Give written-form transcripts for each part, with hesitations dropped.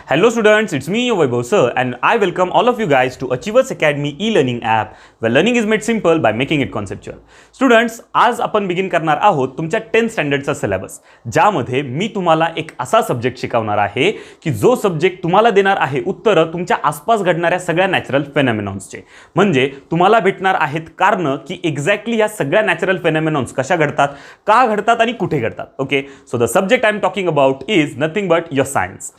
Hello students, it's me your Vaibhav sir and I welcome all of you guys to Achievers Academy e-learning app where learning is made simple by making it conceptual. Students, आज आपण begin करणार आहोत तुमच्या 10th स्टँडर्डचा syllabus, ज्यामध्ये मी तुम्हाला एक असा subject शिकवणार आहे की जो सब्जेक्ट तुम्हाला देणार आहे उत्तरं तुमच्या आसपास घडणाऱ्या सगळ्या नॅचरल फेनॉमेनॉन्सचे. म्हणजे तुम्हाला भेटणार आहेत कारण की एक्झॅक्टली या सगळ्या नॅचरल फेनॉमेनॉन्स कशा घडतात, का घडतात आणि कुठे घडतात. Okay, so the subject I am talking about is nothing but your science.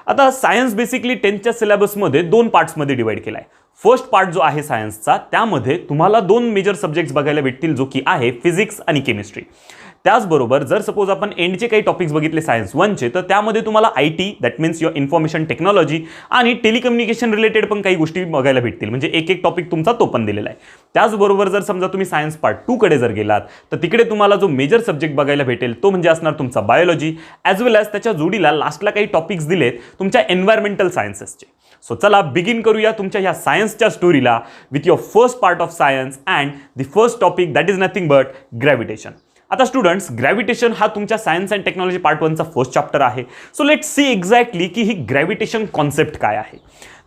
आता सायन्स बेसिकली 10th सिलेबसमध्ये दोन पार्ट्समध्ये डिवाइड केला आहे. फर्स्ट पार्ट जो आहे सायन्सचा, त्यामध्ये तुम्हाला दोन मेजर सब्जेक्ट्स बघायला भेटतील, जो की आहे फिजिक्स आणि केमिस्ट्री. त्याचबरोबर जर सपोज आपण एंडचे काही टॉपिक्स बघितले सायन्स 1चे, तर त्यामध्ये तुम्हाला IT that means your information technology आणि टेलिकम्युनिकेशन रिलेटेड पण काही गोष्टी बघायला भेटतील. म्हणजे एक एक टॉपिक तुमचा तो पण दिलेला आहे. त्याचबरोबर जर समजा तुम्ही सायन्स पार्ट 2 कडे जर गेलात, तर तिकडे तुम्हाला जो मेजर सब्जेक्ट बघायला भेटेल तो म्हणजे असणार तुमचा बायोलॉजी, ॲज वेल ॲज त्याच्या जोडीला लास्टला काही टॉपिक्स दिलेत तुमच्या एन्व्हायरमेंटल सायन्सेसचे. सो चला बिगिन करूया तुमच्या ह्या सायन्सच्या स्टोरीला with your first part of science and the first topic that is nothing but gravitation. आता स्टुडंट्स, ग्रॅव्हिटेशन हा तुमच्या सायन्स अँड टेक्नॉलॉजी पार्ट 1चा फर्स्ट चॅप्टर आहे. सो लेट्स सी एक्झॅक्टली की ही ग्रॅव्हिटेशन कॉन्सेप्ट काय आहे.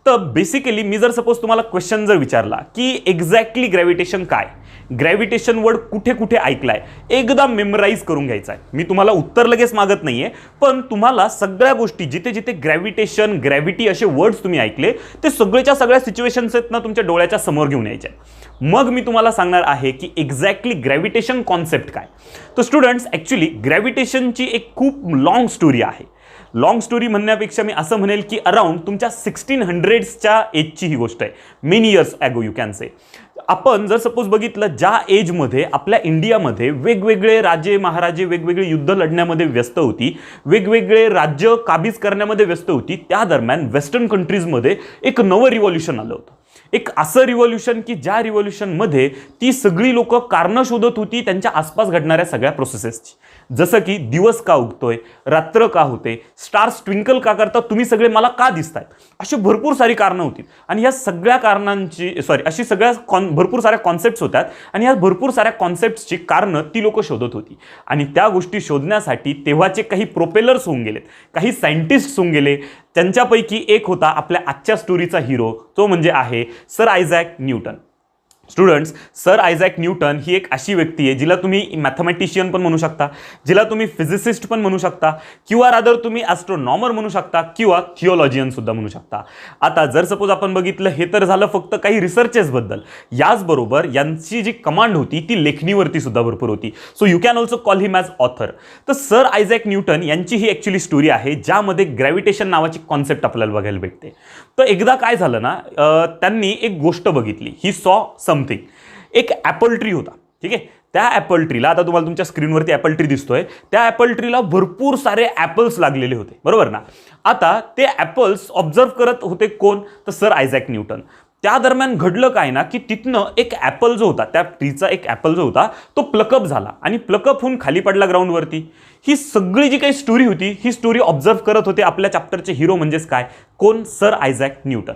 तर बेसिकली मी जर सपोज तुम्हाला क्वेश्चन जर विचारला की एक्झॅक्टली ग्रॅव्हिटेशन काय, ग्रॅव्हिटेशन वर्ड कुठे कुठे ऐकलाय, एकदा मेमराईज करून घ्यायचा आहे. मी तुम्हाला उत्तर लगेच मागत नाहीये, पण तुम्हाला सगळ्या गोष्टी जिथे जिथे ग्रॅव्हिटेशन, ग्रॅव्हिटी असे वर्ड्स तुम्ही ऐकले ते सगळ्याच्या सगळ्या सिच्युएशन्स आहेत ना तुमच्या डोळ्याच्या समोर घेऊन यायचे. मग मी तुम्हाला सांगणार आहे की एक्झॅक्टली ग्रॅव्हिटेशन कॉन्सेप्ट काय. तर स्टुडंट्स, ॲक्च्युली ग्रॅव्हिटेशनची एक खूप लॉंग स्टोरी आहे. लॉंग स्टोरी म्हणण्यापेक्षा मी असं म्हणेल की अराउंड तुमच्या 1600sच्या एजची ही गोष्ट आहे. Many years ago you can से. आपण जर सपोज बघितलं, ज्या एजमध्ये आपल्या इंडियामध्ये वेगवेगळे राजे महाराजे वेगवेगळे युद्ध लढण्यामध्ये व्यस्त होती, वेगवेगळे राज्य काबीज करण्यामध्ये व्यस्त होती, त्या दरम्यान वेस्टर्न कंट्रीजमध्ये एक नवं रिव्हॉल्युशन आलं होतं. एक असं रिव्हॉल्युशन की ज्या रिव्हॉल्युशनमध्ये ती सगळी लोक कारणं शोधत होती त्यांच्या आसपास घडणाऱ्या सगळ्या प्रोसेसेसची. जसं की दिवस का उगतोय, रात्र का होते, स्टार्स ट्विंकल का करतात, तुम्ही सगळे मला का दिसतायत, अशी भरपूर सारी कारणं होती. आणि या सगळ्या कारणांची अशी सगळ्या भरपूर साऱ्या कॉन्सेप्ट्स होत्यात आणि या भरपूर साऱ्या कॉन्सेप्ट्सची कारणं ती लोक शोधत होती. आणि त्या गोष्टी शोधण्यासाठी तेव्हाचे काही प्रोपेलर्स होऊन गेलेत, काही सायंटिस्ट्स होऊन गेले. त्यांच्यापैकी एक होता आपल्या आजच्या स्टोरीचा हिरो, तो म्हणजे आहे sir Isaac Newton. Students, sir Isaac Newton ही एक अशी व्यक्ती आहे जिला तुम्ही मॅथमॅटिशियन पण म्हणू शकता, जिला तुम्ही फिजिसिस्ट पण म्हणू शकता, किंवा रादर तुम्ही ॲस्ट्रोनॉमर म्हणू शकता, किंवा थिओलॉजियन सुद्धा म्हणू शकता. आता जर सपोज आपण बघितलं, हे तर झालं फक्त काही रिसर्चेसबद्दल. याचबरोबर यांची जी कमांड होती ती लेखणीवरती सुद्धा भरपूर होती. So you can also call him as author. तर सर आयझॅक न्यूटन यांची ही ॲक्च्युली स्टोरी आहे, ज्यामध्ये ग्रॅव्हिटेशन नावाची कॉन्सेप्ट आपल्याला बघायला भेटते. तर एकदा काय झालं ना, त्यांनी एक गोष्ट बघितली. He saw something. एक ॲपल ट्री होता, ठीक आहे. त्या ॲपल ट्रीला, आता तुम्हाला तुमच्या स्क्रीनवरती ॲपल ट्री दिसतोय, त्या ॲपल ट्रीला भरपूर सारे ॲपल्स लागलेले होते, बरोबर ना. आता ते ॲपल्स ऑब्झर्व करत होते कोण, तर सर आयझॅक न्यूटन. त्या दरम्यान घडलं काय ना, की तिथनं एक ॲपल जो होता, त्या ट्रीचा एक ॲपल जो होता तो प्लकअप झाला आणि प्लकअप होऊन खाली पडला ग्राउंडवरती. ही सगळी जी काही स्टोरी होती, ही स्टोरी ऑब्झर्व करत होते आपल्या चॅप्टरचे हिरो, म्हणजेच काय, कोण, सर आयझॅक न्यूटन.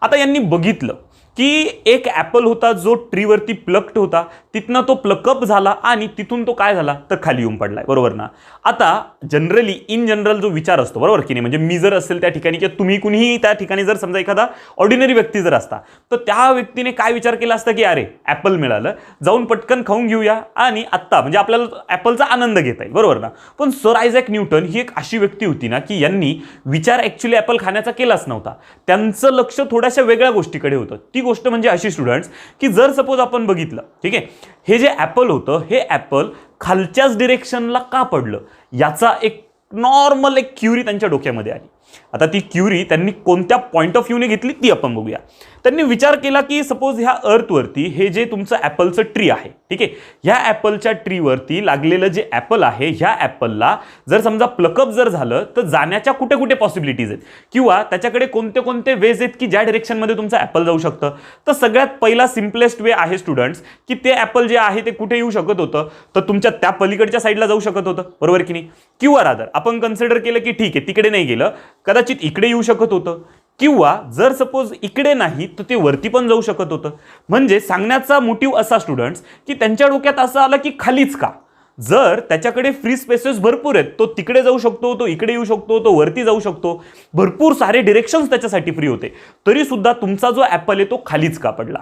आता यांनी बघितलं की एक ॲपल होता जो ट्रीवरती प्लक्ड होता, तिथनं तो प्लकअप झाला आणि तिथून तो काय झाला तर खाली येऊन पडलाय, बरोबर ना. आता जनरली इन जनरल जो विचार असतो, बरोबर की नाही, म्हणजे मी जर असेल त्या ठिकाणी किंवा तुम्ही कुणीही त्या ठिकाणी जर समजा एखादा ऑर्डिनरी व्यक्ती जर असता, तर त्या व्यक्तीने काय विचार केला असता की अरे ॲपल मिळालं, जाऊन पटकन खाऊन घेऊया आणि आत्ता म्हणजे आपल्याला ॲपलचा आनंद घेता येईल, बरोबर ना. पण सर आयझॅक न्यूटन ही एक अशी व्यक्ती होती ना की यांनी विचार ॲक्च्युली ॲपल खाण्याचा केलाच नव्हता. त्यांचं लक्ष थोड्याशा वेगळ्या गोष्टीकडे होतं. ती गोष्ट म्हणजे अशी स्टुडंट्स की जर सपोज आपण बघितलं, ठीक आहे, हे जे ॲपल होतं, हे ॲपल खालच्याच डिरेक्शनला का पडलं, याचा एक नॉर्मल एक क्युरी त्यांच्या डोक्यामध्ये आली. आता ती क्युरी त्यांनी कोणत्या पॉईंट ऑफ व्ह्यूने घेतली ती आपण बघूया. त्यांनी विचार केला की सपोज ह्या अर्थवरती हे जे तुमचं ॲपलचं ट्री आहे, ठीक आहे, ह्या ॲपलच्या ट्रीवरती लागलेलं जे ॲपल आहे, ह्या ॲपलला जर समजा प्लकअप जर झालं तर जाण्याच्या कुठे कुठे पॉसिबिलिटीज आहेत, किंवा त्याच्याकडे कोणते कोणते वेज आहेत की ज्या डिरेक्शनमध्ये तुमचं ॲपल जाऊ शकतं. तर सगळ्यात पहिला सिम्पलेस्ट वे आहे स्टुडंट्स की ते ॲपल जे आहे ते कुठे येऊ शकत होतं, तर तुमच्या त्या पलीकडच्या साईडला जाऊ शकत होतं, बरोबर की नाही. किंवा रादर आपण कन्सिडर केलं की ठीक आहे तिकडे नाही गेलं, कदाचित इकडे येऊ शकत होतं, किंवा जर सपोज इकडे नाही तर ते वरती पण जाऊ शकत होतं. म्हणजे सांगण्याचा मोटिव्ह असा स्टुडंट्स की त्यांच्या डोक्यात असं आलं की खालीच का, जर त्याच्याकडे फ्री स्पेसेस भरपूर आहेत, तो तिकडे जाऊ शकतो, तो इकडे येऊ शकतो, तो वरती जाऊ शकतो, भरपूर सारे डिरेक्शन्स त्याच्यासाठी फ्री होते, तरी सुद्धा तुमचा जो ॲपल आहे तो खालीच का पडला?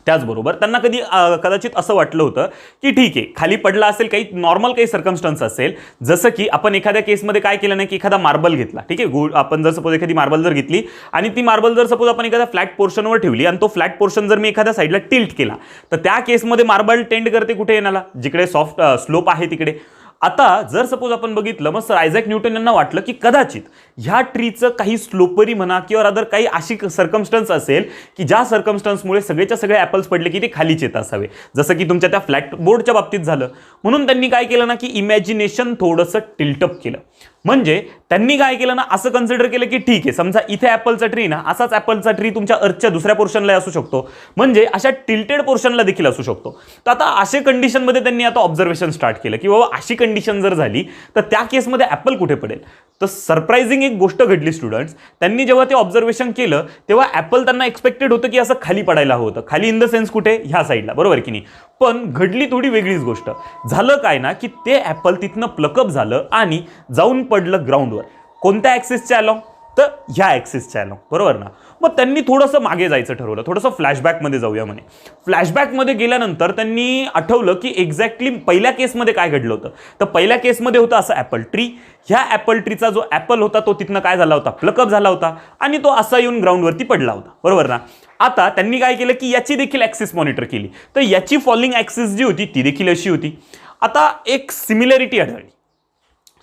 त्याचबरोबर त्यांना कधी कदाचित असं वाटलं होतं की ठीक आहे, खाली पडला असेल, काही नॉर्मल काही सर्कमस्टन्स असेल, जसं की आपण एखाद्या केसमध्ये काय केलं नाही की एखादा मार्बल घेतला, ठीक आहे, आपण जर सपोज एखादी मार्बल जर घेतली आणि ती मार्बल जर सपोज आपण एखाद्या फ्लॅट पोर्शनवर ठेवली आणि तो फ्लॅट पोर्शन जर मी एखाद्या साईडला टिल्ट केला, तर त्या केसमध्ये मार्बल टेंड करते कुठे येण्याला, जिकडे सॉफ्ट स्लोप आहे तिकडे. आता जर सपोज आपण बघितलं, मग सर आयझॅक न्यूटन यांना वाटलं की कदाचित ह्या ट्रीचं काही स्लोपरी म्हणा किंवा अदर काही अशी सर्कमस्टन्स असेल की ज्या सर्कमस्टन्समुळे सगळेच्या सगळे ॲपल्स पडले की ते खालीच येत असावे, जसं की तुमच्या त्या फ्लॅट बोर्डच्या बाबतीत झालं. म्हणून त्यांनी काय केलं ना की इमॅजिनेशन थोडंसं टिल्टअप केलं. म्हणजे त्यांनी काय केलं ना, असं कन्सिडर केलं की ठीक आहे, समजा इथे ॲपलचा ट्री ना, असाच ॲपलचा ट्री तुमच्या अर्थच्या दुसऱ्या पोर्शनला असू शकतो, म्हणजे अशा टिल्टेड पोर्शनला देखील असू शकतो. तर आता अशा कंडिशनमध्ये त्यांनी आता ऑब्झर्वेशन स्टार्ट केलं की बाबा अशी कंडिशन जर झाली तर त्या केसमध्ये ॲपल कुठे पडेल. तर सरप्राइझिंग एक गोष्ट घडली स्टुडंट्स, त्यांनी जेव्हा ते ऑब्झर्वेशन केलं तेव्हा ॲपल त्यांना एक्सपेक्टेड होतं की असं खाली पडायला हवं होतं, खाली इन द सेन्स कुठे, ह्या साईडला, बरोबर की नाही. पण घडली थोडी वेगळीच गोष्ट. झालं काय ना की ते ॲपल तिथनं प्लकअप झालं आणि जाऊन पडलं ग्राउंडवर. कोणत्या ॲक्सिसच्या अलॉंग? तर ह्या ॲक्सिसच्या अलॉंग, बरोबर ना. मग त्यांनी थोडंसं मागे जायचं ठरवलं, थोडंसं फ्लॅशबॅकमध्ये जाऊया म्हणे. फ्लॅशबॅकमध्ये गेल्यानंतर त्यांनी आठवलं की एक्झॅक्टली पहिल्या केसमध्ये काय घडलं होतं. तर पहिल्या केसमध्ये होतं असं ॲपल ट्री, ह्या ॲपल ट्रीचा जो ॲपल होता तो तिथनं काय झाला होता, प्लकअप झाला होता आणि तो असा येऊन ग्राउंडवरती पडला होता, बरोबर ना. आता त्यांनी काय केलं की याची देखील ॲक्सिस मॉनिटर केली, तर याची फॉलिंग ॲक्सिस जी होती ती देखील अशी होती. आता एक सिमिलॅरिटी आढळली.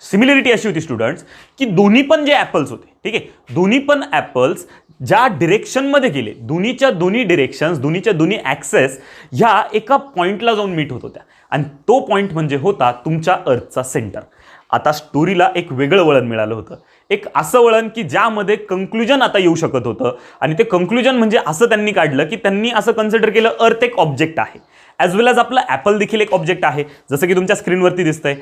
सिमिलॅरिटी अशी होती स्टुडंट्स की दोन्ही पण जे ॲपल्स होते, ठीक आहे, दोन्ही पण ॲपल्स ज्या डिरेक्शनमध्ये गेले, दोन्हीच्या दोन्ही डिरेक्शन्स, दोन्हीच्या दोन्ही ॲक्सेस ह्या एका पॉईंटला जाऊन मीट होत होत्या आणि तो पॉईंट म्हणजे होता तुमच्या अर्थचा सेंटर. आता स्टोरीला एक वेगळं वळण मिळालं होतं, एक असं वळण की ज्यामध्ये कंक्लुजन आता येऊ शकत होतं. आणि ते कंक्लुजन म्हणजे असं त्यांनी काढलं की त्यांनी असं कन्सिडर केलं, अर्थ एक ऑब्जेक्ट आहे, ॲज वेल ॲज आपलं ॲपल देखील एक ऑब्जेक्ट आहे, जसं की तुमच्या स्क्रीनवरती दिसतंय.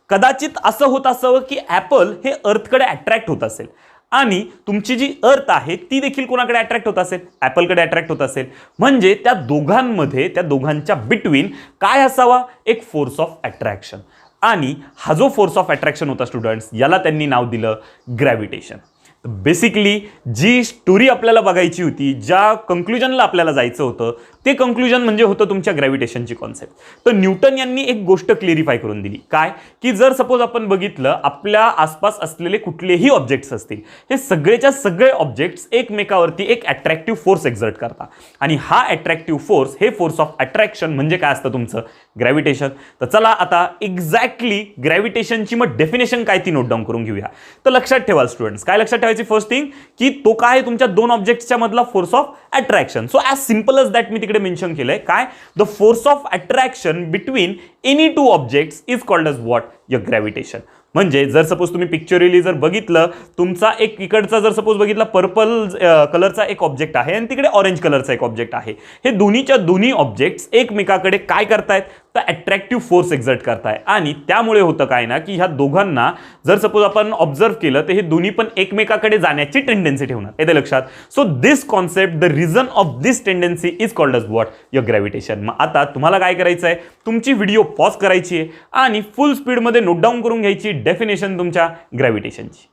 कदाचित असं होत असावं की ॲपल हे अर्थकडे अट्रॅक्ट होत असेल आणि तुमची जी अर्थ आहे ती देखील कोणाकडे अट्रॅक्ट होत असेल, ॲपलकडे अट्रॅक्ट होत असेल. म्हणजे त्या दोघांमध्ये, त्या दोघांच्या बिटवीन काय असावा, एक फोर्स ऑफ अट्रॅक्शन. आणि हा जो फोर्स ऑफ अट्रॅक्शन होता स्टुडंट्स, याला त्यांनी नाव दिलं ग्रॅव्हिटेशन. बेसिकली जी स्टोरी आपल्याला बघायची होती, ज्या कंक्लुजनला आपल्याला जायचं होतं, ते कंक्लुजन म्हणजे होतं तुमच्या ग्रॅव्हिटेशनची कॉन्सेप्ट. तर न्यूटन यांनी एक गोष्ट क्लिअरिफाय करून दिली, काय की जर सपोज आपण बघितलं आपल्या आसपास असलेले कुठलेही ऑब्जेक्ट्स असतील, हे सगळेच्या सगळे ऑब्जेक्ट्स एकमेकावरती एक अट्रॅक्टिव्ह फोर्स एक्झर्ट करतात आणि हा अट्रॅक्टिव्ह फोर्स, हे फोर्स ऑफ अट्रॅक्शन म्हणजे काय असतं तुमचं, ग्रॅव्हिटेशन. तर चला आता एक्झॅक्टली ग्रॅव्हिटेशनची मग डेफिनेशन काय ती नोट डाऊन करून घेऊया. तर लक्षात ठेवा स्टुडंट्स, काय लक्षात ठेवायची फर्स्ट थिंग की तो काय तुमच्या दोन ऑब्जेक्ट्सच्या मधला force of attraction. So as simple as that मी तिकडे मेन्शन केलंय, काय the force of attraction between any two objects is called as what, your gravitation. म्हणजे जर सपोज तुम्ही पिक्चरली जर बघितलं, तुमचा एक इकडचा जर सपोज बघितला पर्पल कलरचा एक ऑब्जेक्ट आहे आणि तिकडे ऑरेंज कलरचा एक ऑब्जेक्ट आहे, हे दोन्हीच्या दोन्ही ऑब्जेक्ट्स एकमेकाकडे काय करतायत, तर अट्रॅक्टिव्ह फोर्स एक्झर्ट करताय. आणि त्यामुळे होतं काय ना की ह्या दोघांना जर सपोज आपण ऑब्झर्व केलं तर हे दोन्ही पण एकमेकाकडे जाण्याची टेंडन्सी ठेवणार, येते लक्षात. So this concept, the reason of this tendency is called as what, your gravitation. मग आता तुम्हाला काय करायचं आहे, तुमची व्हिडिओ पॉज करायची आहे आणि फुल स्पीडमध्ये नोट डाऊन करून घ्यायची डेफिनेशन तुमच्या ग्रॅव्हिटेशनची.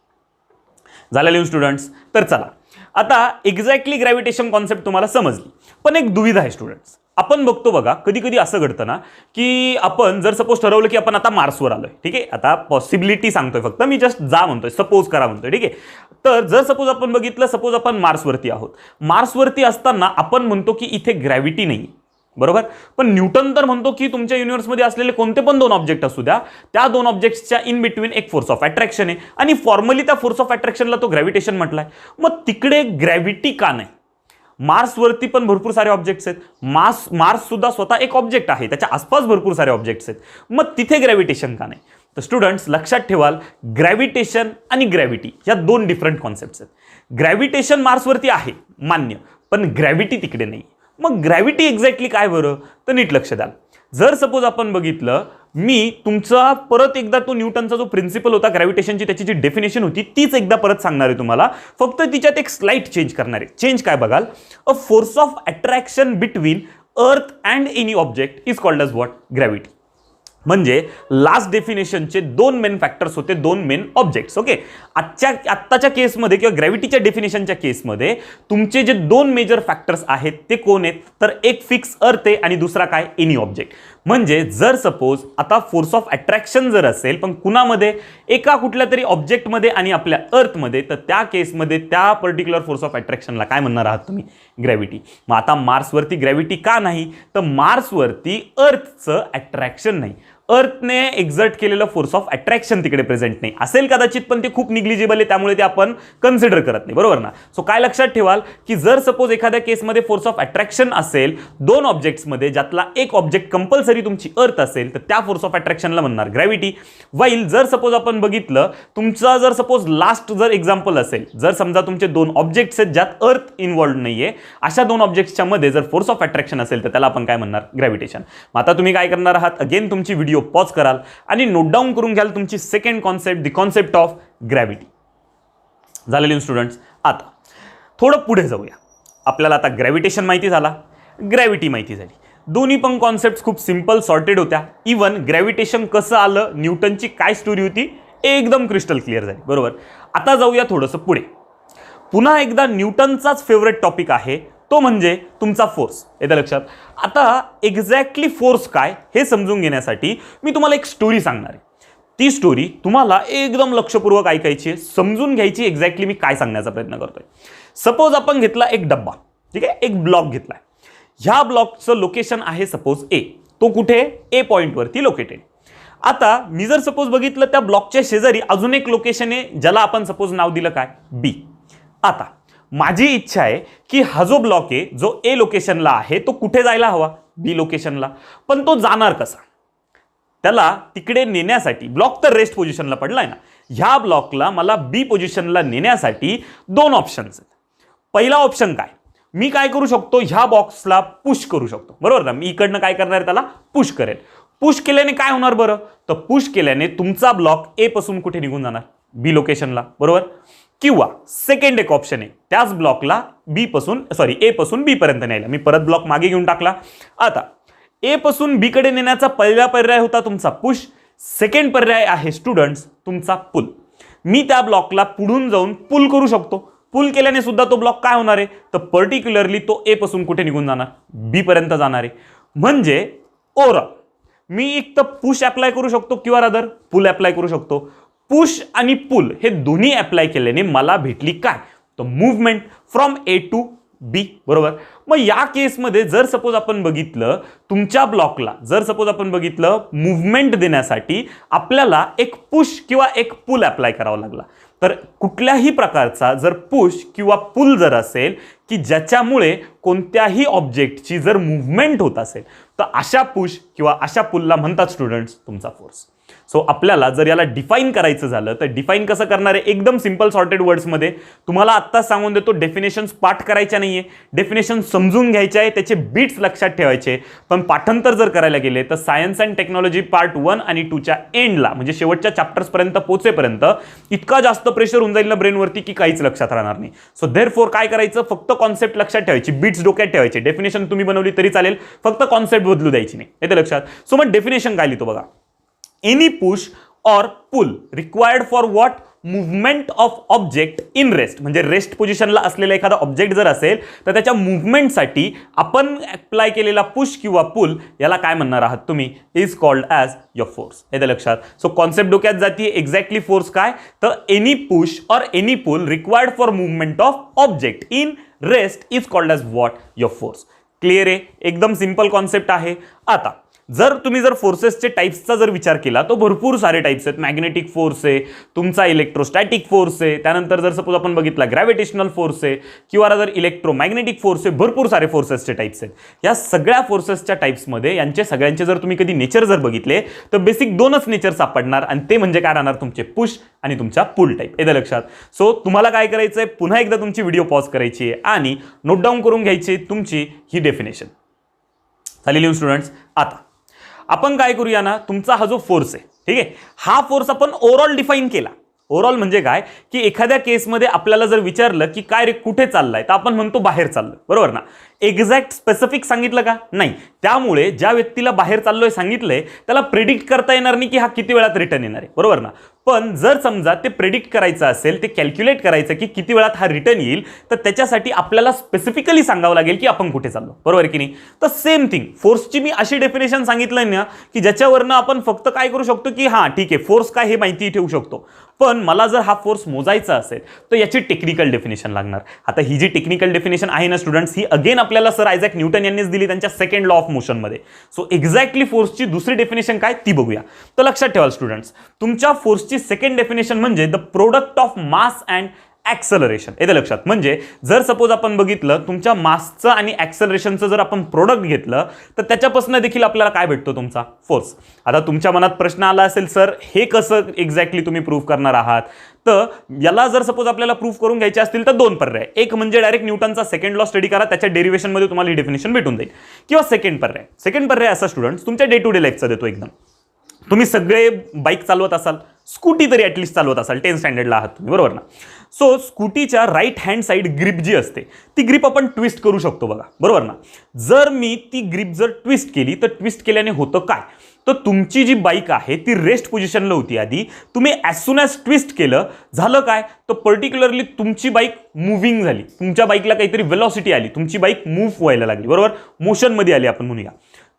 झालं लिहून स्टुडंट्स? तर चला आता एक्झॅक्टली ग्रॅव्हिटेशन कॉन्सेप्ट तुम्हाला समजली, पण एक दुविधा आहे स्टुडंट्स. आपण बघतो बघा, कधी कधी असं घडतं ना की आपण जर सपोज ठरवलं की आपण आता मार्सवर आलोय, ठीक आहे, आता पॉसिबिलिटी सांगतोय फक्त मी, जस्ट जा म्हणतोय, सपोज करा म्हणतोय, ठीक आहे. तर जर सपोज आपण बघितलं, सपोज आपण मार्सवरती आहोत, मार्सवरती असताना आपण म्हणतो की इथे ग्रॅव्हिटी नाही, बरोबर. पण न्यूटन तर म्हणतो की तुमच्या युनिव्हर्समध्ये असलेले कोणते पण दोन ऑब्जेक्ट असू द्या, त्या दोन ऑब्जेक्ट्सच्या इन बिटवीन एक फोर्स ऑफ अट्रॅक्शन आहे आणि फॉर्मली त्या फोर्स ऑफ अट्रॅक्शनला तो ग्रॅव्हिटेशन म्हटलाय. मग तिकडे ग्रॅव्हिटी का नाही? मार्सवरती पण भरपूर सारे ऑब्जेक्ट्स आहेत, मार्स सुद्धा स्वतः एक ऑब्जेक्ट आहे, त्याच्या आसपास भरपूर सारे ऑब्जेक्ट्स आहेत, मग तिथे ग्रॅव्हिटेशन का नाही? तर स्टुडंट्स लक्षात ठेवाल, ग्रॅव्हिटेशन आणि ग्रॅव्हिटी या दोन डिफरंट कॉन्सेप्ट्स आहेत. ग्रॅव्हिटेशन मार्सवरती आहे मान्य, पण ग्रॅव्हिटी तिकडे नाही. मग ग्रॅव्हिटी एक्झॅक्टली काय बरं, तर नीट लक्ष द्याल. जर सपोज आपण बघितलं, मी तुमचा परत एकदा तो न्यूटनचा जो प्रिन्सिपल होता ग्रॅव्हिटेशनची, त्याची जी डेफिनेशन होती तीच एकदा परत सांगणार आहे तुम्हाला, फक्त तिच्यात एक स्लाइट चेंज करणार आहे. चेंज काय बघाल, a force of attraction between earth and any object is called as what, gravity. म्हणजे लास्ट डेफिनेशनचे दोन मेन फॅक्टर्स होते, दोन मेन ऑब्जेक्ट्स. ओके, आत्ताच्या केसमध्ये किंवा ग्रॅव्हिटीच्या डेफिनेशनच्या केसमध्ये तुमचे जे दोन मेजर फॅक्टर्स आहेत ते कोण आहेत, तर एक फिक्स अर्थ आहे आणि दुसरा काय, एनी ऑब्जेक्ट. म्हणजे जर सपोज आता फोर्स ऑफ अट्रॅक्शन जर असेल पण कुणामध्ये, एका कुठल्या तरी ऑब्जेक्टमध्ये आणि आपल्या अर्थमध्ये, तर त्या केसमध्ये त्या पर्टिक्युलर फोर्स ऑफ अट्रॅक्शनला काय म्हणणार आहात तुम्ही, ग्रॅव्हिटी. मग आता मार्सवरती ग्रॅव्हिटी का नाही, तर मार्सवरती अर्थचं अट्रॅक्शन नाही, अर्थने एक्झर्ट केलेलं फोर्स ऑफ अट्रॅक्शन तिकडे प्रेझेंट नाही. असेल कदाचित पण ते खूप निग्लिजिबल आहे, त्यामुळे ते आपण कन्सिडर करत नाही, बरोबर ना. सो काय लक्षात ठेवाल की जर सपोज एखाद्या केसमध्ये फोर्स ऑफ अट्रॅक्शन असेल दोन ऑब्जेक्ट्समध्ये, ज्यातला एक ऑब्जेक्ट कंपल्सरी तुमची अर्थ असेल, तर त्या फोर्स ऑफ अट्रॅक्शनला म्हणणार ग्रॅव्हिटी. वाईल जर सपोज आपण बघितलं, तुमचा जर सपोज लास्ट जर एक्झाम्पल असेल, जर समजा तुमचे दोन ऑब्जेक्ट्स आहेत ज्यात अर्थ इन्व्हॉल्व नाहीये, अशा दोन ऑब्जेक्ट्सच्या मध्ये जर फोर्स ऑफ अट्रॅक्शन असेल तर त्याला आपण काय म्हणणार, ग्रॅव्हिटेशन. मग आता तुम्ही काय करणार आहात, अगेन तुमची व्हिडिओ पॉज कराल आणि नोट डाऊन करून घ्याल तुमची second concept, the concept of gravity. झालेली स्टुडंट्स. आता थोडं पुढे जाऊया. आपल्याला आता ग्रॅव्हिटेशन माहिती झाला, ग्रॅव्हिटी माहिती झाली, दोन्ही पण कॉन्सेप्ट खूप सिंपल सॉर्टेड होत्या. इवन ग्रॅव्हिटेशन कसं आलं, न्यूटनची काय स्टोरी होती, एकदम क्रिस्टल क्लिअर झाली, बरोबर. आता जाऊया थोडंसं पुढे. पुन्हा एकदा न्यूटनचाच फेवरेट टॉपिक आहे, तो म्हणजे तुमचा फोर्स. येतं लक्षात. आता एक्झॅक्टली फोर्स काय हे समजून घेण्यासाठी मी तुम्हाला एक स्टोरी सांगणार आहे. ती स्टोरी तुम्हाला एकदम लक्षपूर्वक ऐकायची आहे, समजून घ्यायची एक्झॅक्टली मी काय सांगण्याचा प्रयत्न करतोय. सपोज आपण घेतला एक डब्बा, ठीक आहे, एक ब्लॉक घेतलाय. ह्या ब्लॉकचं लोकेशन आहे सपोज ए, तो कुठे, ए पॉइंटवरती लोकेटेड. आता मी जर सपोज बघितलं त्या ब्लॉकच्या शेजारी अजून एक लोकेशन आहे, ज्याला आपण सपोज नाव दिलं काय, बी. आता माझी इच्छा आहे की हा जो ब्लॉक आहे जो ए लोकेशनला आहे तो कुठे जायला हवा, बी लोकेशनला. पण तो जाणार कसा, त्याला तिकडे नेण्यासाठी, ब्लॉक तर रेस्ट पोझिशनला पडलाय ना, ह्या ब्लॉकला मला बी पोझिशनला नेण्यासाठी दोन ऑप्शन्स आहेत. पहिला ऑप्शन काय, मी काय करू शकतो, ह्या बॉक्सला पुश करू शकतो, बरोबर ना. मी इकडनं काय करणार, त्याला पुश करेल. पुश केल्याने काय होणार बरं, तर पुश केल्याने तुमचा ब्लॉक ए पासून कुठे निघून जाणार, बी लोकेशनला, बरोबर. किंवा सेकंड एक ऑप्शन आहे, त्याच ब्लॉकला ए पासून बी पर्यंत न्यायला. मी परत ब्लॉक मागे घेऊन टाकला. आता ए पासून बी कडे नेण्याचा पहिला पर्याय होता तुमचा पुश, सेकंड पर्याय आहे स्टुडंट्स तुमचा पुल. मी त्या ब्लॉकला पुढून जाऊन पुल करू शकतो. पुल केल्याने सुद्धा तो ब्लॉक काय होणार आहे, तर पर्टिक्युलरली तो ए पासून कुठे निघून जाणार, बी पर्यंत जाणार आहे. म्हणजे ओव्हरऑल मी एक तर पुश अप्लाय करू शकतो किंवा रादर पुल अप्लाय करू शकतो. पुश आणि पुल हे दोन्ही अप्लाय केल्याने मला भेटली काय, तर movement from A to be, बरोबर. मग या केसमध्ये जर सपोज आपण बघितलं, तुमच्या ब्लॉकला जर सपोज आपण बघितलं मूव्हमेंट देण्यासाठी आपल्याला एक पुश किंवा एक पुल अप्लाय करावा लागला, तर कुठल्याही प्रकारचा जर पुश किंवा पुल जर असेल की ज्याच्यामुळे कोणत्याही ऑब्जेक्टची जर मूव्हमेंट होत असेल, तर अशा पुश किंवा अशा पुलला म्हणतात स्टुडंट्स तुमचा फोर्स. सो आपल्याला जर याला डिफाईन करायचं झालं तर डिफाईन कसं करणार आहे, एकदम सिंपल सॉर्टेड वर्ड्समध्ये. तुम्हाला आत्ताच सांगून देतो, डेफिनेशन्स पाठ करायच्या नाहीये, डेफिनेशन समजून घ्यायचे आहे, त्याचे बीट्स लक्षात ठेवायचे. पण पाठांतर जर करायला गेले तर सायन्स अँड टेक्नॉलॉजी पार्ट 1 आणि 2च्या एंडला, म्हणजे शेवटच्या चॅप्टर्सपर्यंत पोहोचेपर्यंत इतका जास्त प्रेशर होऊन जाईल ना ब्रेनवरती की काहीच लक्षात राहणार नाही. सो देअरफॉर काय करायचं, फक्त कॉन्सेप्ट लक्षात ठेवायची, बीट्स डोक्यात ठेवायचे. डेफिनेशन तुम्ही बनवली तरी चालेल, फक्त कॉन्सेप्ट बदलू द्यायची नाही. येते लक्षात. सो मग डेफिनेशन काय लिहितो बघा, any push or pull required for what, movement of object in rest. म्हणजे रेस्ट पोझिशनला असलेला एखादा ऑब्जेक्ट जर असेल तर त्याच्या मूव्हमेंटसाठी आपण अप्लाय केलेला पुश किंवा पुल याला काय म्हणणार आहात तुम्ही, is called as your force. येते लक्षात. सो कॉन्सेप्ट डोक्यात जाते. एक्झॅक्टली फोर्स काय, तर any push or any pull required for movement of object in rest is called as what, your force. Clear आहे, एकदम सिंपल कॉन्सेप्ट आहे. आता जर तुम्ही जर फोर्सेसचे टाइप्सचा जर विचार केला तर भरपूर सारे टाइप्स आहेत. मॅग्नेटिक फोर्स आहे, तुमचा इलेक्ट्रोस्टॅटिक फोर्स आहे, त्यानंतर जर सपोज आपण बघितला ग्रॅव्हिटेशनल फोर्स आहे किंवा जर इलेक्ट्रोमॅग्नेटिक फोर्स आहे, भरपूर सारे फोर्सेसचे टाइप्स आहेत. या सगळ्या फोर्सेसच्या टाइप्समध्ये यांचे सगळ्यांचे जर तुम्ही कधी नेचर जर बघितले तर बेसिक दोनच नेचर सापडणार, आणि ते म्हणजे काय राहणार, तुमचे पुश आणि तुमच्या पुल टाइप. येतं लक्षात. सो तुम्हाला काय करायचं आहे, पुन्हा एकदा तुमची व्हिडिओ पॉज करायची आहे आणि नोट डाऊन करून घ्यायची तुमची ही डेफिनेशन. झालेली स्टुडंट्स. आता आपण काय करूया ना, तुमचा हा जो फोर्स आहे, ठीक आहे, हा फोर्स आपण ओव्हरऑल डिफाईन केला. ओव्हरऑल म्हणजे काय की एखाद्या केसमध्ये आपल्याला जर विचारलं की काय रे कुठे चाललाय तर आपण म्हणतो बाहेर चाललोय, बरोबर ना. एक्झॅक्ट स्पेसिफिक सांगितलं का नाही. त्यामुळे ज्या व्यक्तीला बाहेर चाललोय सांगितलंय त्याला प्रेडिक्ट करता येणार नाही की हा किती वेळात रिटर्न येणार आहे, बरोबर ना. पण जर समजा ते प्रेडिक्ट करायचं असेल, ते कॅल्क्युलेट करायचं की किती वेळात हा रिटर्न येईल, तर त्याच्यासाठी आपल्याला स्पेसिफिकली सांगावं लागेल की आपण कुठे चाललो, बरोबर की नाही. तर सेम थिंग फोर्सची मी अशी डेफिनेशन सांगितलंय ना की ज्याच्यावरनं आपण फक्त काय करू शकतो की हां ठीक आहे फोर्स काय हे माहिती ठेवू शकतो. पण मला जर हा फोर्स मोजायचा असेल तर याची टेक्निकल डेफिनेशन लागणार. आता ही जी टेक्निकल डेफिनेशन आहे ना स्टुडंट्स, ही अगेन आपल्याला सर आयझॅक न्यूटन यांनीच दिली त्यांच्या सेकंड लॉ ऑफ मोशनमध्ये. सो एक्झॅक्टली फोर्सची दुसरी डेफिनेशन काय ती बघूया. तर लक्षात ठेवा स्टुडंट्स, तुमच्या फोर्सची सेकंड डेफिनेशन म्हणजे the product of mass and acceleration. येते लक्षात. म्हणजे जर सपोज आपण बघितलं तुमच्या मासचं आणि ॲक्सेलरेशनचं जर आपण प्रोडक्ट घेतलं तर त्याच्यापासून देखील आपल्याला काय भेटतो तुमचा फोर्स. आता तुमच्या मनात प्रश्न आला असेल सर हे कसं एक्झॅक्टली तुम्ही प्रूव्ह करणार आहात. तर याला जर सपोज आपल्याला प्रूव्ह करून घ्यायचे असतील तर दोन पर्याय. एक म्हणजे डायरेक्ट न्यूटनचा सेकंड लॉ स्टडी करा, त्याच्या डेरिव्हेशनमध्ये तुम्हाला ही डेफिनेशन भेटून जाईल. किंवा सेकंड पर्याय असा स्टुडंट्स तुमच्या डे टू डे लाईफचा देतो एकदम. तुम्ही सगळे बाईक चालवत असाल, स्कूटी तरी ॲटलिस्ट चालवत असाल, 10th स्टँडर्डला आहात तुम्ही, बरोबर ना. सो स्कूटीच्या राईट हँड साईड ग्रिप जी असते ती ग्रिप आपण ट्विस्ट करू शकतो बघा, बरोबर ना. जर मी ती ग्रिप जर ट्विस्ट केली तर ट्विस्ट केल्याने होतं काय, तर तुमची जी बाईक आहे ती रेस्ट पोझिशनला होती आधी, तुम्ही ॲज सून ॲज ट्विस्ट केलं झालं काय, तर पर्टिक्युलरली तुमची बाईक मुव्हिंग झाली, तुमच्या बाईकला काहीतरी वेलॉसिटी आली, तुमची बाईक मूव्ह व्हायला लागली, बरोबर, मोशनमध्ये आली आपण म्हणूया.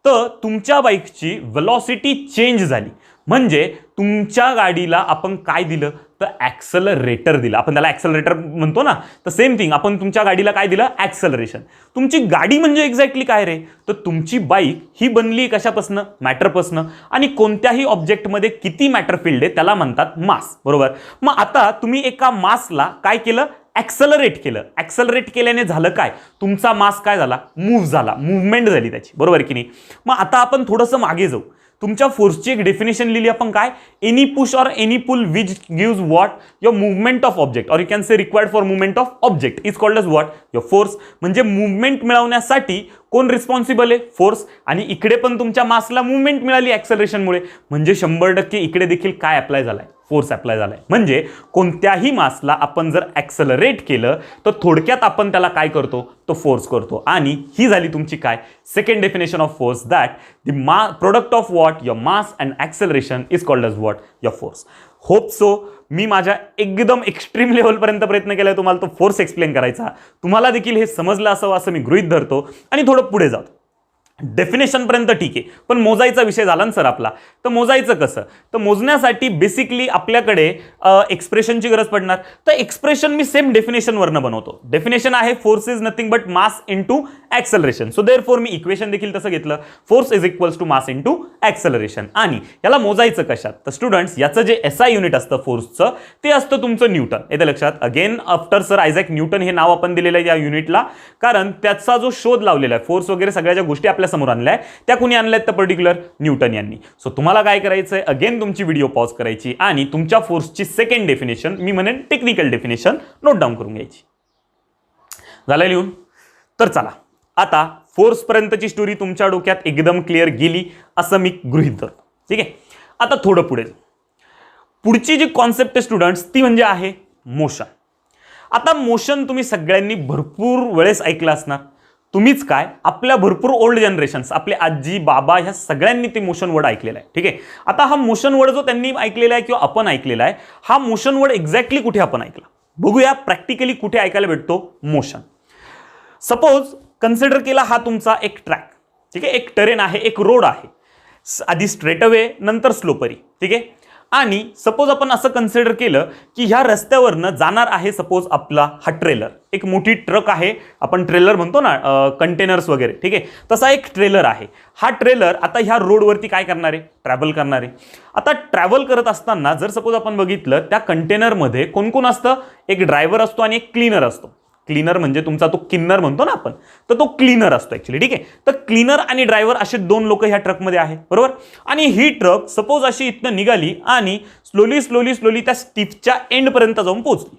तर तुमच्या बाईकची वेलॉसिटी चेंज झाली म्हणजे तुमच्या गाडीला आपण काय दिलं तर ॲक्सेलरेटर दिलं. आपण त्याला ॲक्सेलरेटर म्हणतो ना, तर सेम थिंग आपण तुमच्या गाडीला काय दिलं ॲक्सेलरेशन. तुमची गाडी म्हणजे एक्झॅक्टली काय रे, तर तुमची बाईक ही बनली कशापासनं, मॅटरपासनं. आणि कोणत्याही ऑब्जेक्टमध्ये किती मॅटर फील्ड आहे त्याला म्हणतात मास, बरोबर. मग आता तुम्ही एका मासला काय केलं, ॲक्सेलरेट केलं. ॲक्सेलरेट केल्याने झालं काय, तुमचा मास काय झाला, मूव्ह झाला, मूव्हमेंट झाली त्याची, बरोबर की नाही. मग आता आपण थोडंसं मागे जाऊ. तुमच्या फोर्सची एक डेफिनेशन लिहिली आपण काय, any push or any pull which gives what your movement of object or you can say required for movement of object is called as what your force. म्हणजे मुवमेंट मिळवण्यासाठी कोण रिस्पॉन्सिबल आहे, फोर्स. आणि इकडे पण तुमच्या मासला मुवमेंट मिळाली ॲक्सेलरेशनमुळे, म्हणजे 100% इकडे देखील काय अप्लाय झालाय, फोर्स अप्लाय झालाय. म्हणजे कोणत्याही मासला आपण जर ॲक्सेलरेट केलं तर थोडक्यात आपण त्याला काय करतो, तो फोर्स करतो. आणि ही झाली तुमची काय second definition of force, that the product of what your mass and acceleration is called as what your force. Hope so मी माझ्या एकदम एक्स्ट्रीम लेवलपर्यंत प्रयत्न केला तुम्हाला तो फोर्स एक्सप्लेन करायचा. तुम्हाला देखील हे समजलं असावं असं मी गृहीत धरतो. आणि थोडं पुढे जातो. डेफिनेशनपर्यंत ठीक आहे, पण मोजायचा विषय झाला ना सर आपला. तर मोजायचं कसं, तर मोजण्यासाठी बेसिकली आपल्याकडे एक्सप्रेशनची गरज पडणार. तर एक्सप्रेशन मी सेम डेफिनेशनवरनं बनवतो. डेफिनेशन आहे force is nothing but mass into acceleration. So therefore मी इक्वेशन देखील तसं घेतलं, force is equals to mass into acceleration. आणि याला मोजायचं कशात, तर स्टुडंट्स याचं जे SI युनिट असतं फोर्सचं ते असतं तुमचं न्यूटन. येते लक्षात. Again after sir Isaac Newton हे नाव आपण दिलेलं आहे या युनिटला, कारण त्याचा जो शोध लावलेला आहे, फोर्स वगैरे सगळ्या ज्या गोष्टी आपल्या समोर आणलाय त्या कुणी आणल्यात तर पर्टिक्युलर न्यूटन यांनी. सो तुम्हाला काय करायचंय, अगेन तुमची व्हिडिओ पॉज करायची आणि तुमच्या फोर्सची सेकंड डेफिनेशन, मी म्हणेन टेक्निकल डेफिनेशन, नोट डाऊन करून घ्यायची. झालं लिहून. तर चला आता फोर्स पर्यंतची स्टोरी तुमच्या डोक्यात एकदम क्लिअर गेली असं मी गृहीत धरतो. ठीक आहे. आता थोडं पुढे पुढची जी कॉन्सेप्ट आहे स्टुडंट्स ती म्हणजे आहे मोशन. आता मोशन तुम्ही सगळ्यांनी भरपूर वेळेस ऐकलं असणार. तुम्हीच काय, आपल्या भरपूर ओल्ड जनरेशन्स, आपले आजी बाबा ह्या सगळ्यांनी ते मोशन वर्ड ऐकलेला आहे. ठीक आहे. आता हा मोशन वर्ड जो त्यांनी ऐकलेला आहे किंवा आपण ऐकलेला आहे, हा मोशन वर्ड एक्झॅक्टली कुठे आपण ऐकला बघूया. प्रॅक्टिकली कुठे ऐकायला भेटतो मोशन. सपोज कन्सिडर केला हा तुमचा एक ट्रॅक, ठीक आहे, एक टेरेन आहे, एक रोड आहे, आधी स्ट्रेट अवे नंतर स्लोपरी. ठीक आहे. आणि सपोज आपण असं कन्सिडर केलं की ह्या रस्त्यावरनं जाणार आहे सपोज आपला हा ट्रेलर, एक मोठी ट्रक आहे, आपण ट्रेलर म्हणतो ना कंटेनर्स वगैरे. ठीक आहे. तसा एक ट्रेलर आहे. हा ट्रेलर आता ह्या रोडवरती काय करणार आहे, ट्रॅव्हल करणार आहे. आता ट्रॅव्हल करत असताना जर सपोज आपण बघितलं त्या कंटेनरमध्ये कोण कोण असतं, एक ड्रायव्हर असतो आणि एक क्लीनर असतो. क्लीनर म्हणजे तुमचा तो किन्नर म्हणतो ना आपण, तर तो क्लीनर असतो ॲक्च्युली. ठीक आहे. तर क्लीनर आणि ड्रायव्हर असे दोन लोक ह्या ट्रकमध्ये आहे, बरोबर. आणि ही ट्रक सपोज अशी इथनं निघाली आणि स्लोली त्या स्टिफच्या एंडपर्यंत जाऊन पोहोचली.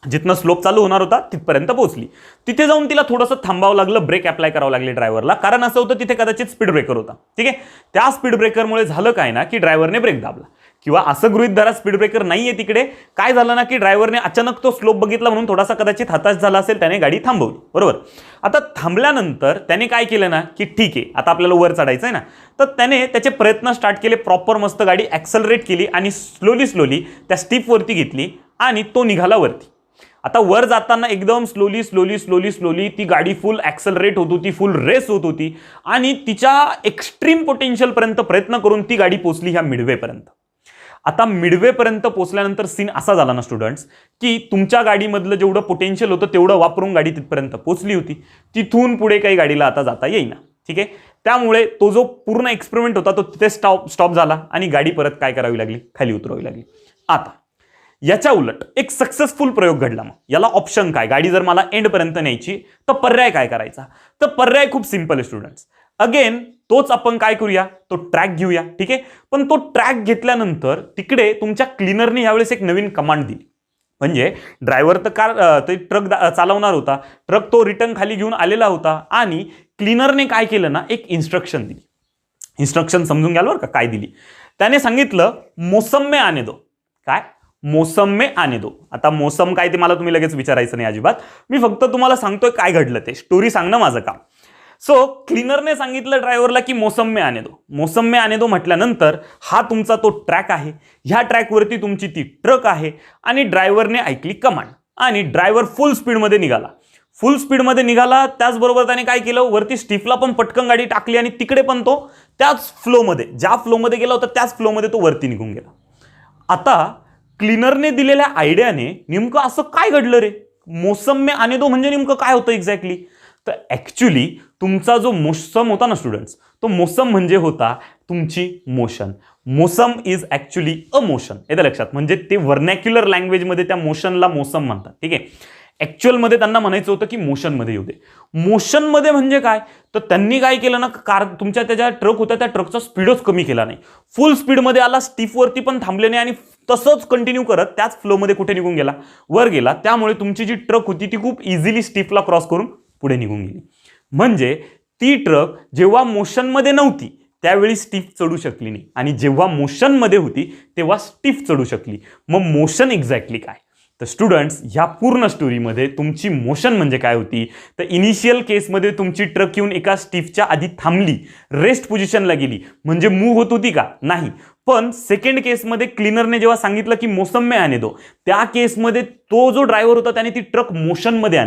जिथनं स्लोप चालू होणार होता तिथपर्यंत पोहोचली. तिथे जाऊन तिला थोडंसं थांबावं लागलं, ब्रेक अप्लाय करावं लागले ड्रायव्हरला, कारण असं होतं तिथे कदाचित स्पीड ब्रेकर होता. ठीक आहे. त्या स्पीड ब्रेकरमुळे झालं काय ना की ड्रायव्हरने ब्रेक दाबला किंवा असं गृहीत धरा स्पीड ब्रेकर नाहीये तिकडे, काय झालं ना की ड्रायव्हरने अचानक तो स्लोप बघितला म्हणून थोडासा कदाचित हताश झाला असेल, त्याने गाडी थांबवली, बरोबर. आता थांबल्यानंतर त्याने काय केलं ना की ठीक आहे आता आपल्याला वर चढायचं आहे ना, तर त्याने त्याचे प्रयत्न स्टार्ट केले, प्रॉपर मस्त गाडी ॲक्सलरेट केली आणि स्लोली त्या स्टीपवरती घेतली आणि तो निघाला वरती. आता वर जाताना एकदम स्लोली ती गाडी फुल ॲक्सलरेट होत होती, फुल रेस होत होती आणि तिच्या एक्स्ट्रीम पोटेन्शियलपर्यंत प्रयत्न करून ती गाडी पोचली ह्या मिडवेपर्यंत. आता मिडवेपर्यंत पोचल्यानंतर सीन असा झाला ना स्टुडंट्स की तुमच्या गाडीमधलं जेवढं पोटेन्शियल होतं तेवढं वापरून गाडी तिथपर्यंत पोचली होती, तिथून पुढे काही गाडीला आता जाता येईना, ठीक आहे. त्यामुळे तो जो पूर्ण एक्सपेरिमेंट होता तो तिथे स्टॉप झाला आणि गाडी परत काय करावी लागली, खाली उतरवावी लागली. आता याच्या उलट एक सक्सेसफुल प्रयोग घडला. मग याला ऑप्शन काय, गाडी जर मला एंडपर्यंत न्यायची तर पर्याय काय करायचा, तर पर्याय खूप सिंपल आहे स्टुडंट्स. अगेन तोच आपण काय करूया, तो ट्रॅक घेऊया, ठीक आहे. पण तो ट्रॅक घेतल्यानंतर तिकडे तुमच्या क्लीनरने यावेळेस एक नवीन कमांड दिली. म्हणजे ड्रायव्हर तर ते ट्रक चालवणार होता, ट्रक तो रिटर्न खाली घेऊन आलेला होता आणि क्लीनरने काय केलं ना, एक इन्स्ट्रक्शन दिली. इन्स्ट्रक्शन समजून घ्याल बरं का काय दिली. त्याने सांगितलं मोसम में आने दो. काय, मोसम में आने दो. आता मोसम काय ते मला तुम्ही लगेच विचारायचं नाही अजिबात, मी फक्त तुम्हाला सांगतोय काय घडलं ते, स्टोरी सांगणं माझं काम. सो क्लीनरने सांगितलं ड्रायव्हरला की मोसम में आने दो. मोसम में आने दो म्हटल्यानंतर हा तुमचा तो ट्रॅक आहे, ह्या ट्रॅकवरती तुमची ती ट्रक आहे आणि ड्रायव्हरने ऐकली कमांड आणि ड्रायव्हर फुल स्पीडमध्ये निघाला. त्याचबरोबर त्याने काय केलं, वरती स्टीफला पण पटकन गाडी टाकली आणि तिकडे पण तो त्याच फ्लोमध्ये, ज्या फ्लोमध्ये गेला होता त्याच फ्लोमध्ये तो वरती निघून गेला. आता क्लीनरने दिलेल्या आयडियाने नेमकं असं काय घडलं रे, मोसम में आने दो म्हणजे नेमकं काय होतं एक्झॅक्टली, तर ॲक्च्युली तुमचा जो मोसम होता ना स्टुडंट्स, तो मोसम म्हणजे होता तुमची मोशन. मोसम इज ॲक्च्युली अ मोशन, येतं लक्षात. म्हणजे ते व्हर्नॅक्युलर लँग्वेजमध्ये त्या मोशनला मोसम म्हणतात, ठीक आहे. ॲक्च्युअलमध्ये त्यांना म्हणायचं होतं की मोशनमध्ये येऊ दे. मोशनमध्ये म्हणजे काय, तर त्यांनी काय केलं ना, तुमच्या त्या ट्रक होत्या त्या ट्रकचा स्पीडच कमी केला नाही, फुल स्पीडमध्ये आला, स्टीफवरती पण थांबले नाही आणि तसंच कंटिन्यू करत त्याच फ्लोमध्ये कुठे निघून गेला, वर गेला. त्यामुळे तुमची जी ट्रक होती ती खूप इझिली स्टीफला क्रॉस करून पुढे निघून गेली. म्हणजे ती ट्रक जेव्हा मोशनमध्ये नव्हती त्यावेळी स्टीफ चढू शकली नाही आणि जेव्हा मोशनमध्ये होती तेव्हा स्टीफ चढू शकली. मग मोशन एक्झॅक्टली काय, तर स्टुडंट्स ह्या पूर्ण स्टोरीमध्ये तुमची मोशन म्हणजे काय होती, तर इनिशियल केसमध्ये तुमची ट्रक येऊन एका स्टीफच्या आधी थांबली, रेस्ट पोझिशनला गेली, म्हणजे मूव्ह होत होती का, नाही. पण सेकंड केसमध्ये क्लीनरने जेव्हा सांगितलं की मोसम में आने दो, त्या केसमध्ये तो जो ड्रायव्हर होता त्याने ती ट्रक मोशनमध्ये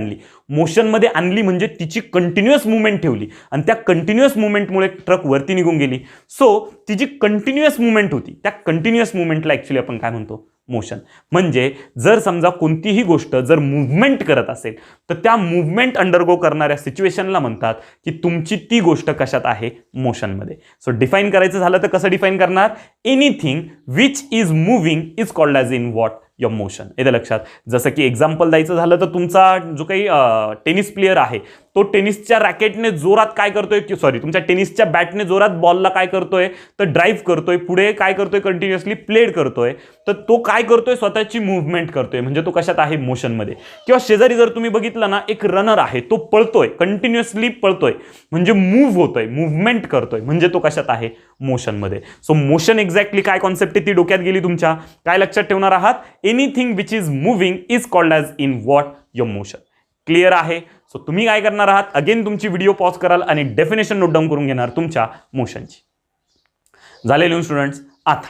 आणली म्हणजे तिची कंटिन्युअस मुवमेंट ठेवली आणि त्या कंटिन्युअस मुवमेंटमुळे ट्रक वरती निघून गेली. सो ती जी कंटिन्युअस मुवमेंट होती त्या कंटिन्युअस मुवमेंटला ॲक्च्युली आपण काय म्हणतो, मोशन. म्हणजे जर समजा कोणतीही गोष्ट जर मुव्हमेंट करत असेल तर त्या मुव्हमेंट अंडरगो करणाऱ्या सिच्युएशनला म्हणतात की तुमची ती गोष्ट कशात आहे, मोशनमध्ये. सो डिफाईन करायचं झालं तर कसं डिफाईन करणार, anything which is moving is called as in what, your motion. येतं लक्षात. जसं की एक्झाम्पल द्यायचं झालं तर तुमचा जो काही टेनिस प्लेअर आहे तो टेनिसच्या रॅकेटने जोरात काय करतोय, तुमच्या टेनिसच्या बॅटने जोरात बॉलला काय करतोय, तर ड्राईव्ह करतोय, पुढे काय करतोय, कंटिन्युअसली प्लेड करतोय, तर तो काय करतोय, स्वतःची मुव्हमेंट करतोय, म्हणजे तो कशात आहे, मोशनमध्ये. किंवा शेजारी जर तुम्ही बघितलं ना, एक रनर आहे, तो पळतोय, कंटिन्युअसली पळतोय, म्हणजे मूव्ह होतोय, मुव्हमेंट करतोय, म्हणजे तो कशात आहे, मोशनमध्ये. सो मोशन एक्झॅक्टली काय कॉन्सेप्ट आहे ती डोक्यात गेली तुमच्या, काय लक्षात ठेवणार आहात, anything which is moving is called as in what, your motion. Clear आहे. सो तुम्ही काय करणार आहात, अगेन तुमची व्हिडिओ पॉज कराल आणि डेफिनेशन नोट डाऊन करून घेणार तुमच्या मोशनची. झालेले स्टुडंट्स. आता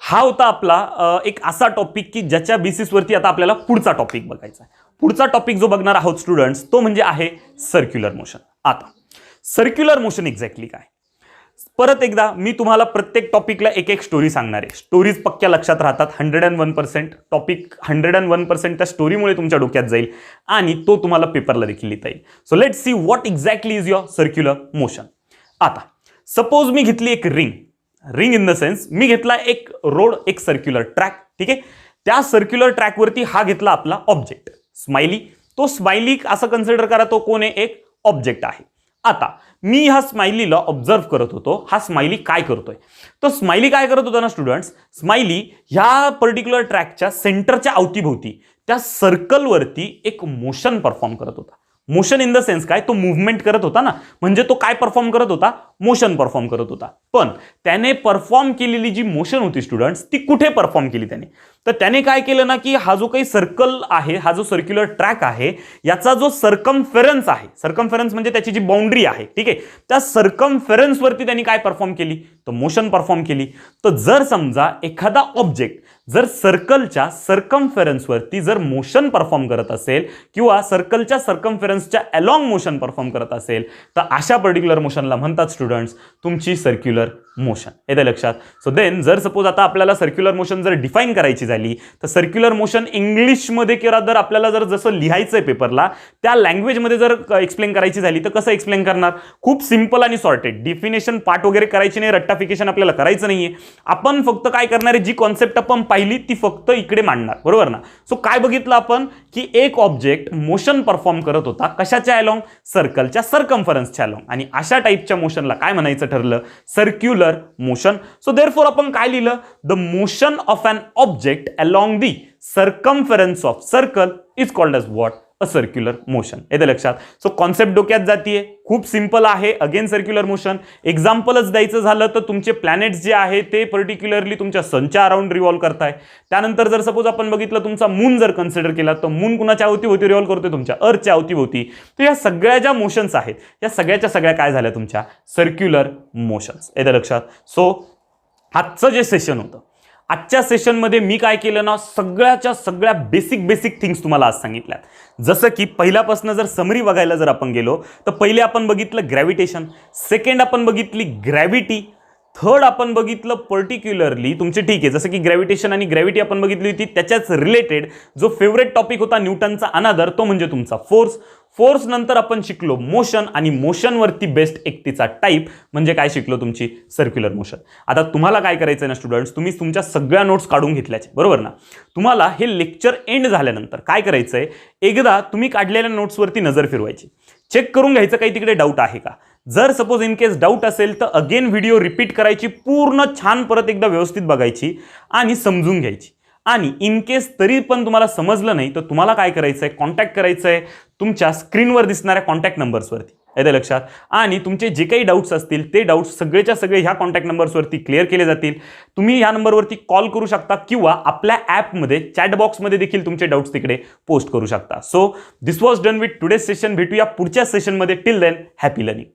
हा होता आपला एक असा टॉपिक की ज्याच्या बेसिसवरती आता आपल्याला पुढचा टॉपिक बघायचा आहे. पुढचा टॉपिक जो बघणार आहोत स्टुडंट्स तो म्हणजे आहे सर्क्युलर मोशन. आता सर्क्युलर मोशन एक्झॅक्टली काय, परत एकदा मी तुम्हाला प्रत्येक टॉपिकला एक एक स्टोरी सांगणार आहे. स्टोरीज पक्क्या लक्षात राहतात 101%. टॉपिक 101% त्या स्टोरीमुळे तुमच्या डोक्यात जाईल आणि तो तुम्हाला पेपरला देखील लिहिता येईल. So let see what exactly is your circular motion. आता सपोज मी घेतली एक रिंग इन द सेन्स मी घेतला एक रोड, एक सर्क्युलर ट्रॅक, ठीक आहे. त्या सर्क्युलर ट्रॅकवरती हा घेतला आपला ऑब्जेक्ट स्माइली. तो स्माइली असं कन्सिडर करा तो कोण आहे, एक ऑब्जेक्ट आहे. आता मी ह्या स्माइलीला ऑब्झर्व करत होतो, हा स्माइली काय करतोय, तो स्माइली काय करत होता ना स्टुडंट्स, स्माइली ह्या पर्टिक्युलर ट्रॅकच्या सेंटरच्या अवतीभोवती त्या सर्कलवरती एक मोशन परफॉर्म करत होता. मोशन इन द सेन्स काय, तो मुव्हमेंट करत होता ना, म्हणजे तो काय परफॉर्म करत होता, मोशन परफॉर्म करत होता. पण त्याने परफॉर्म केलेली जी मोशन होती स्टुडंट्स, ती कुठे परफॉर्म केली त्याने, तर त्याने काय केलं ना, की हा जो काही सर्कल आहे, हा जो सर्क्युलर ट्रॅक आहे, याचा जो सर्कम्फेरन्स आहे, सर्कम्फेरन्स म्हणजे त्याची जी बाउंड्री आहे, ठीक आहे, त्या सर्कम्फेरन्स वरती त्यांनी काय परफॉर्म केली, तर मोशन परफॉर्म केली. तर जर समजा एखादा ऑब्जेक्ट जर सर्कलच्या सर्कम्फेरन्सवरती जर मोशन परफॉर्म करत असेल किंवा सर्कलच्या सर्कम्फेरन्सच्या अलॉंग मोशन परफॉर्म करत असेल, तर अशा पर्टिक्युलर मोशनला म्हणतात स्टुडंट्स तुमची सर्क्युलर मोशन. येते लक्षात. सो देन जर सपोज आता आपल्याला सर्क्युलर मोशन जर डिफाईन करायची झाली, तर सर्क्युलर मोशन इंग्लिशमध्ये किंवा जर आपल्याला जर जसं लिहायचं आहे पेपरला त्या लँग्वेजमध्ये जर एक्सप्लेन करायची झाली, तर कसं एक्सप्लेन करणार, खूप सिंपल आणि सॉर्टेड. डिफिनेशन पार्ट वगैरे करायची नाही, रट्टाफिकेशन आपल्याला करायचं नाहीये. आपण फक्त काय करणार आहे, जी कॉन्सेप्ट आपण पाहिली ती फक्त इकडे मांडणार, बरोबर ना. सो काय बघितलं आपण, की एक ऑब्जेक्ट मोशन परफॉर्म करत होता कशाच्या अलॉंग, सर्कलच्या सर्कम्फरन्सच्या अलॉंग, आणि अशा टाईपच्या मोशनला काय म्हणायचं ठरलं, सर्क्युलर मोशन. सो देअरफॉर आपण काय लिहिलं, the motion of an object along the circumference of circle is called as what, a circular motion. येते लक्षात. सो कॉन्सेप्ट डोक्यात जातीये, खूप सिंपल आहे. Again circular motion. एक्झाम्पलच द्यायचं झालं तर तुमचे प्लॅनेट्स जे आहे ते पर्टिक्युलरली तुमच्या सनच्या अराउंड रिव्हॉल्व करताय. त्यानंतर जर सपोज आपण बघितलं तुमचा मून जर कन्सिडर केला, तर मून कुणाच्या अवतीभोवती रिव्हॉल्व करतोय, तुमच्या अर्थच्या अवतीभोवती. तर या सगळ्या ज्या मोशन्स आहेत, या सगळ्याच्या सगळ्या काय झाल्या, तुमच्या सर्क्युलर मोशन्स. येते लक्षात. सो आजचं जे सेशन होतं, आजच्या सेशनमध्ये मी काय केलं ना, सगळ्याच्या सगळ्या बेसिक थिंग्स तुम्हाला आज सांगितल्यात. जसं की पहिल्यापासून जर समरी बघायला जर आपण गेलो, तर पहिले आपण बघितलं ग्रॅव्हिटेशन, सेकंड आपण बघितली ग्रॅव्हिटी, थर्ड आपण बघितलं पर्टिक्युलरली तुमचे, ठीक आहे, जसं की ग्रॅव्हिटेशन आणि ग्रॅव्हिटी आपण बघितली होती, त्याच्याच रिलेटेड जो फेवरेट टॉपिक होता न्यूटनचा अनादर, तो म्हणजे तुमचा फोर्स. फोर्स नंतर आपण शिकलो मोशन, आणि मोशनवरती बेस्ट एक तिचा टाईप म्हणजे काय शिकलो, तुमची सर्क्युलर मोशन. आता तुम्हाला काय करायचं ना स्टुडंट्स, तुम्ही तुमच्या सगळ्या नोट्स काढून घेतल्याचे, बरोबर ना. तुम्हाला हे लेक्चर एंड झाल्यानंतर काय करायचंय, एकदा तुम्ही काढलेल्या नोट्सवरती नजर फिरवायची, चेक करून घ्यायचं काही तिकडे डाऊट आहे का. जर सपोज इन केस डाऊट असेल तर अगेन व्हिडिओ रिपीट करायची, पूर्ण छान परत एकदा व्यवस्थित बघायची आणि समजून घ्यायची. आणि इन केस तरी पण तुम्हाला समजलं नाही, तर तुम्हाला काय करायचंय, कॉन्टॅक्ट करायचंय तुमच्या स्क्रीनवर दिसणाऱ्या कॉन्टॅक्ट नंबर्सवरती. येते लक्षात. आणि तुमचे जे काही डाऊट्स असतील ते डाऊट्स सगळेच्या सगळे ह्या कॉन्टॅक्ट नंबर्सवरती क्लिअर केले जातील. तुम्ही ह्या नंबरवरती कॉल करू शकता किंवा आपल्या ॲपमध्ये चॅट बॉक्समध्ये देखील तुमचे डाऊट्स तिकडे पोस्ट करू शकता. So this was done with today's session. भेटूया पुढच्या सेशनमध्ये. Till then happy learning.